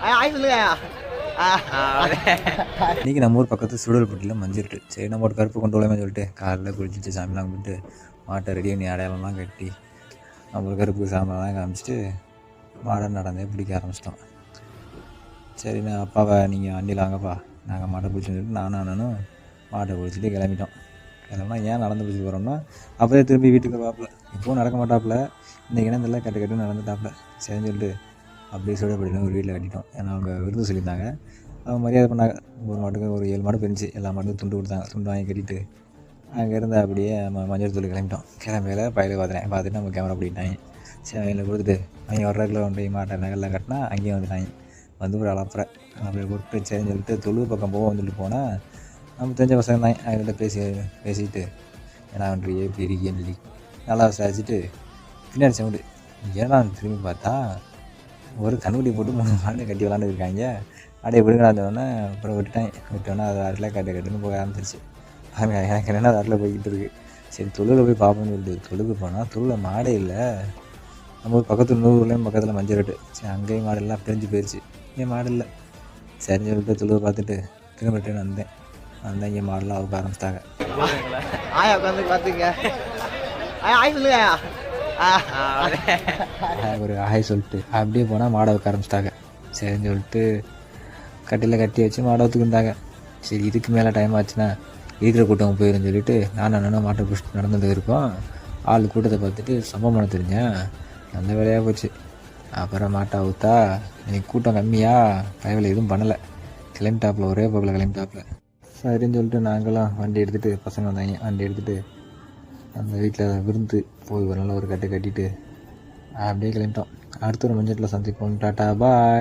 ஆய் சொல்லுங்க. இன்றைக்கி நம்ம ஊர் பக்கத்து சுடல்பட்டியில் மஞ்சிருட்டு. சரி நம்ம ஒரு கருப்பு கொண்டு வரலாமே சொல்லிட்டு காலைல குளிச்சுட்டு சாமிலாம் கும்பிட்டு மாட்டை ரெடி பண்ணி அடையாளம்லாம் கட்டி அப்புறம் கருப்பு சாமிலாம் காமிச்சிட்டு மாடை நடந்தே பிடிக்க ஆரம்பிச்சிட்டோம். சரி நான் அப்பாவை நீங்கள் வண்டியில் வாங்கப்பா நாங்கள் மாட்டை பிடிச்சின்னு சொல்லிட்டு நானும் மாட்டை பிடிச்சிட்டு கிளம்பிட்டோம். கிளம்புனா ஏன் நடந்து பிடிச்சி போகிறோம்னா அப்போதே திரும்பி வீட்டுக்கு வாப்பில் இப்போவும் நடக்க மாட்டாப்புல இன்றைக்கி இனந்தெல்லாம் கட்டு நடந்துட்டாப்புல. சரின்னு சொல்லிட்டு அப்படியே சுடப்படியில் ஒரு வீட்டில் கட்டிட்டோம். ஏன்னா அவங்க விருந்து சொல்லியிருந்தாங்க. அவங்க மரியாதை பண்ணாங்க. ஒரு மாட்டுக்கு ஒரு 7 மாடு பெருந்துச்சு. எல்லா மாட்டுக்கும் துண்டு கொடுத்தாங்க. துண்டு வாங்கி கட்டிட்டு அங்கேருந்து அப்படியே மஞ்சள் தூள் கிளம்பிட்டோம். கிளம்பியில் பயில பார்த்துட்டு நம்ம கேமரா பிடிக்கிட்டாங்க. சரி அவங்கள கொடுத்துட்டு அவங்க வர்றதுக்குள்ள கொண்டு போய் மாட்டை நகரில் கட்டினா அங்கேயும் வந்துட்டாங்க. வந்து ஒரு அளப்புற அப்படியே போட்டு சரின்னு சொல்லிட்டு தொழுவு பக்கம் போவோம்னு சொல்லிட்டு போனால் நம்ம தெரிஞ்ச பசங்க தான் அவங்கள்ட்ட பேசிட்டு ஏன்னா ஒன்று எப்படி இருக்கேன்னு சொல்லி நல்லா விசாரிச்சுட்டு பின்னாடி சவுண்டு ஏன்னா திரும்பி பார்த்தா ஒரு கண்ணுக்குட்டி போட்டு 3 மாடு கட்டி விளாண்டு இருக்காங்க. அப்படியே விடுங்கடாந்தோடனே அப்புறம் விட்டோன்னா அது அதில் கட்டுன்னு போக ஆரம்பிச்சிருச்சு. எனக்கு என்னென்னா அது அதில் போய்கிட்டு இருக்குது. சரி தொழுவில் போய் பார்ப்போம்னு சொல்லிட்டு தொழுக்கு போனால் தொழுவில் மாடே இல்லை. நம்ம ஒரு பக்கத்து 100 பக்கத்தில் மஞ்சள் ரேட்டு. சரி அங்கேயும் மாடெல்லாம் பிரிஞ்சு போயிடுச்சு. இங்கே மாடு இல்லை. சரின்னு சொல்லிட்டு தொழுவை பார்த்துட்டு திரும்ப ரிட்டர்ன் வந்தேன். இங்கே மாடெல்லாம் அவுக்க ஆரம்பிச்சிட்டாங்க. ஆயா உட்காந்து பார்த்துங்க. ஆய் சொல்லுங்க. ஒரு ஆய் சொல்லிட்டு அப்படியே போனால் மாடை வைக்க ஆரம்பிச்சிட்டாங்க. சரின்னு சொல்லிட்டு கட்டியில் கட்டி வச்சு மாடை ஒத்துக்கிட்டாங்க. சரி இதுக்கு மேலே டைம் ஆச்சுன்னா இருக்கிற கூட்டம் போயிருன்னு சொல்லிட்டு நானும் மாட்டை பிடிச்சிட்டு நடந்துட்டு இருக்கோம். ஆள் கூட்டத்தை பார்த்துட்டு சம்பவம் பண்ண தெரிஞ்சேன். நல்ல வேலையாக போச்சு. அப்புறம் மாட்டை அவுத்தா இன்னைக்கு கூட்டம் கம்மியாக பயவில் எதுவும் பண்ணலை. கிளம்பிட்டாப்பில் ஒரே போக்கில் கிளம்பிட்டாப்பில். சரின்னு சொல்லிட்டு நாங்களும் வண்டி எடுத்துகிட்டு பசங்க வந்தாங்க. வண்டி எடுத்துகிட்டு அந்த வீட்டில் விருந்து போய் ஒரு நல்ல ஒரு கட்டிட்டு அப்படியே கிளம்பிட்டோம். அடுத்த ஒரு மஞ்சட்டில் சந்திப்போம். டாட்டா பாய்.